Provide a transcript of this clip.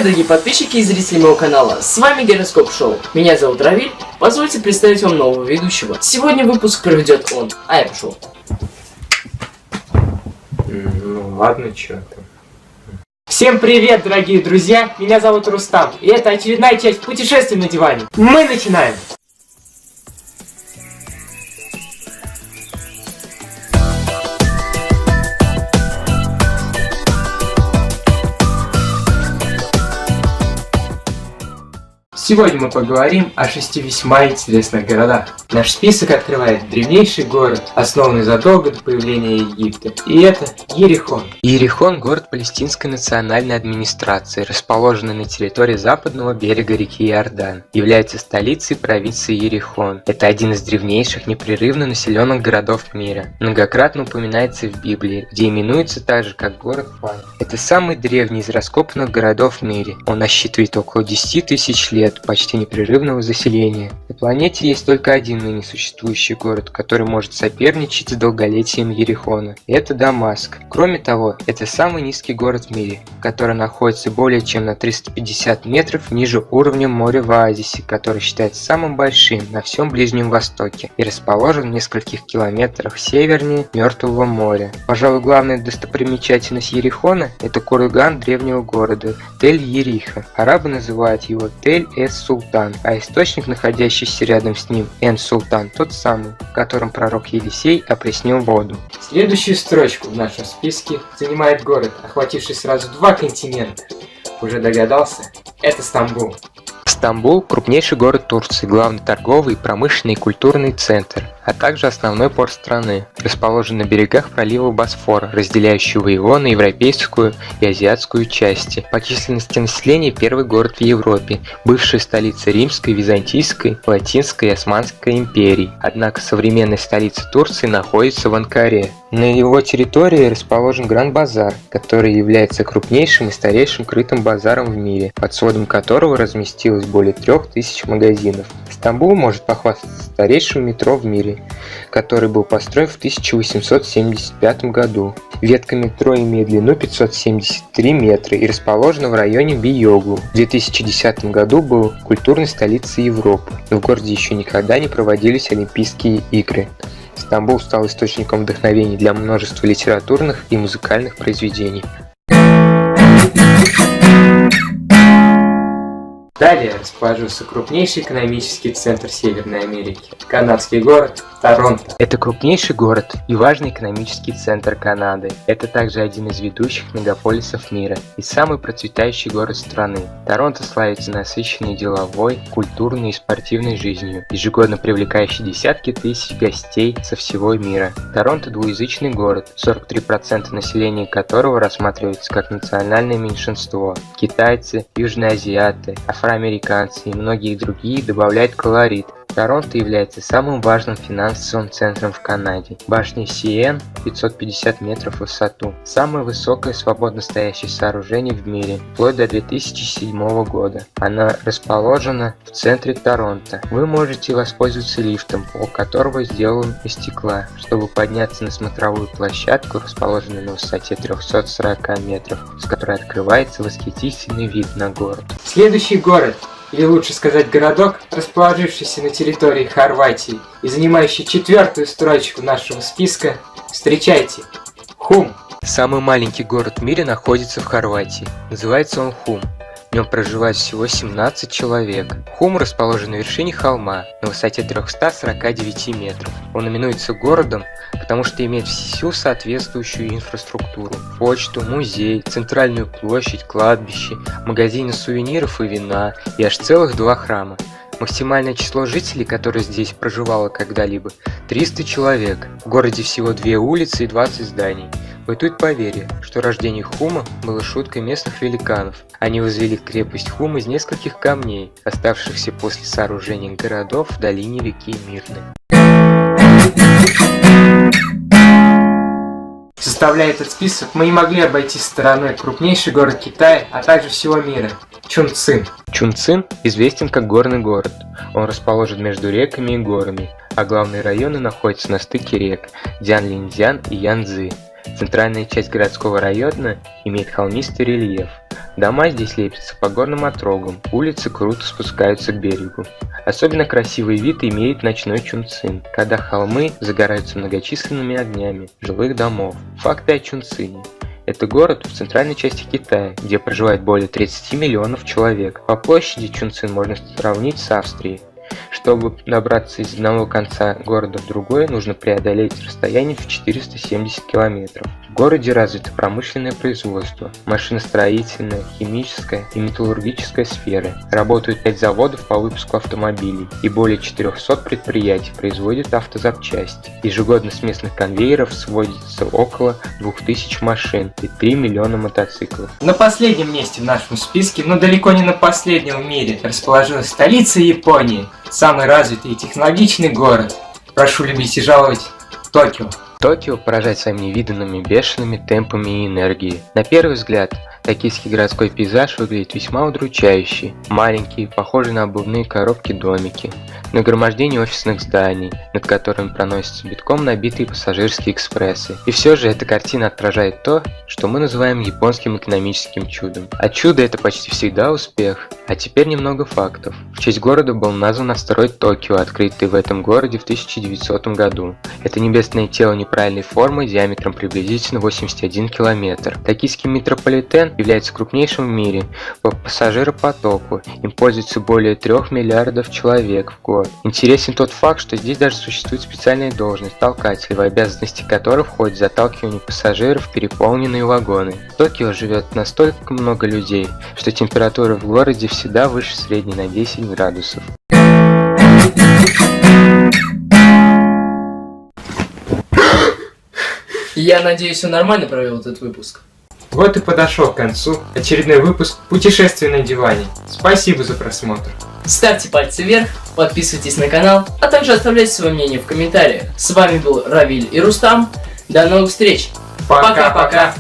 Привет, дорогие подписчики и зрители моего канала, с вами Гироскоп Шоу. Меня зовут Равиль, позвольте представить вам нового ведущего. Сегодня выпуск проведет он, а я пошел. Ну ладно, чё там. Всем привет, дорогие друзья! Меня зовут Рустам, и это очередная часть путешествия на диване. Мы начинаем! Сегодня мы поговорим о 6 весьма интересных городах. Наш список открывает древнейший город, основанный задолго до появления Египта, и это Иерихон. Иерихон – город палестинской национальной администрации, расположенный на территории западного берега реки Иордан, является столицей провинции Иерихон. Это один из древнейших непрерывно населенных городов мира. Многократно упоминается в Библии, где именуется также как город Пан. Это самый древний из раскопанных городов в мире. Он насчитывает около 10 тысяч лет почти непрерывного заселения. На планете есть только один ныне существующий город, который может соперничать с долголетием Иерихона. И это Дамаск. Кроме того, это самый низкий город в мире, который находится более чем на 350 метров ниже уровня моря в оазисе, который считается самым большим на всем Ближнем Востоке и расположен в нескольких километрах севернее Мертвого моря. Пожалуй, главная достопримечательность Иерихона – это курган древнего города Тель-Ериха. Арабы называют его Тель-эс-Султан, а источник, находящийся рядом с ним, Эн-Султан, тот самый, в котором пророк Елисей опреснил воду. Следующую строчку в нашем списке занимает город, охвативший сразу два континента. Уже догадался? Это Стамбул. Стамбул – крупнейший город Турции, главный торговый, промышленный и культурный центр, а также основной порт страны, расположен на берегах пролива Босфора, разделяющего его на европейскую и азиатскую части. По численности населения первый город в Европе, бывшая столица Римской, Византийской, Латинской и Османской империй. Однако современная столица Турции находится в Анкаре. На его территории расположен Гранд-базар, который является крупнейшим и старейшим крытым базаром в мире, под сводом которого разместилось более 3000 магазинов. Стамбул может похвастаться старейшим метро в мире, который был построен в 1875 году. Ветка метро имеет длину 573 метра и расположена в районе Бейоглу. В 2010 году был культурной столицей Европы, но в городе еще никогда не проводились Олимпийские игры. Стамбул стал источником вдохновений для множества литературных и музыкальных произведений. Далее расположился крупнейший экономический центр Северной Америки – канадский город Торонто. Это крупнейший город и важный экономический центр Канады. Это также один из ведущих мегаполисов мира и самый процветающий город страны. Торонто славится насыщенной деловой, культурной и спортивной жизнью, ежегодно привлекающий десятки тысяч гостей со всего мира. Торонто – двуязычный город, 43% населения которого рассматривается как национальное меньшинство. Китайцы, южноазиаты, афроамериканцы и многие другие добавляют колорит. Торонто является самым важным финансовым центром в Канаде. Башня CN 550 метров в высоту. Самое высокое свободно стоящее сооружение в мире, вплоть до 2007 года. Она расположена в центре Торонто. Вы можете воспользоваться лифтом, пол которого сделан из стекла, чтобы подняться на смотровую площадку, расположенную на высоте 340 метров, с которой открывается восхитительный вид на город. Следующий город, или лучше сказать городок, расположившийся на территории Хорватии и занимающий 4-ю строчку нашего списка, встречайте, Хум. Самый маленький город в мире находится в Хорватии. Называется он Хум. В нем проживает всего 17 человек. Хум расположен на вершине холма на высоте 349 метров. Он именуется городом, потому что имеет всю соответствующую инфраструктуру: почту, музей, центральную площадь, кладбище, магазины сувениров и вина и аж целых 2 храма. Максимальное число жителей, которое здесь проживало когда-либо, 300 человек. В городе всего 2 улицы и 20 зданий. Бытует поверье, что рождение Хума было шуткой местных великанов. Они возвели крепость Хум из нескольких камней, оставшихся после сооружения городов в долине реки Мирны. Составляя этот список, мы не могли обойти стороной крупнейший город Китая, а также всего мира – Чунцин. Чунцин известен как горный город. Он расположен между реками и горами, а главные районы находятся на стыке рек Дзянлинцзян и Янцзы. Центральная часть городского района имеет холмистый рельеф. Дома здесь лепятся по горным отрогам, улицы круто спускаются к берегу. Особенно красивый вид имеет ночной Чунцин, когда холмы загораются многочисленными огнями жилых домов. Факты о Чунцине. Это город в центральной части Китая, где проживает более 30 миллионов человек. По площади Чунцин можно сравнить с Австрией. Чтобы добраться из одного конца города в другой, нужно преодолеть расстояние в 470 километров. В городе развито промышленное производство, машиностроительная, химическая и металлургическая сферы. Работают 5 заводов по выпуску автомобилей и более 400 предприятий производят автозапчасти. Ежегодно с местных конвейеров сводится около 2000 машин и 3 миллиона мотоциклов. На последнем месте в нашем списке, но далеко не на последнем в мире, расположилась столица Японии, самый развитый и технологичный город. Прошу любить и жаловать Токио. Токио поражает своими невиданными бешеными темпами и энергией. На первый взгляд, токийский городской пейзаж выглядит весьма удручающе. Маленькие, похожие на обувные коробки домики, нагромождение офисных зданий, над которыми проносятся битком набитые пассажирские экспрессы. И все же эта картина отражает то, что мы называем японским экономическим чудом. А чудо это почти всегда успех. А теперь немного фактов. В честь города был назван астероид Токио, открытый в этом городе в 1900 году. Это небесное тело неправильной формы диаметром приблизительно 81 километр. Токийский метрополитен является крупнейшим в мире по пассажиропотоку. Им пользуется более 3 миллиардов человек в год. Интересен тот факт, что здесь даже существует специальная должность толкателя, в обязанности которой входит заталкивание пассажиров в переполненные вагоны. В Токио живет настолько много людей, что температура в городе всегда выше средней на 10 градусов. Я надеюсь, он нормально провел этот выпуск. Вот и подошел к концу очередной выпуск «Путешествие на диване». Спасибо за просмотр. Ставьте пальцы вверх, подписывайтесь на канал, а также оставляйте свое мнение в комментариях. С вами был Равиль и Рустам. До новых встреч. Пока-пока.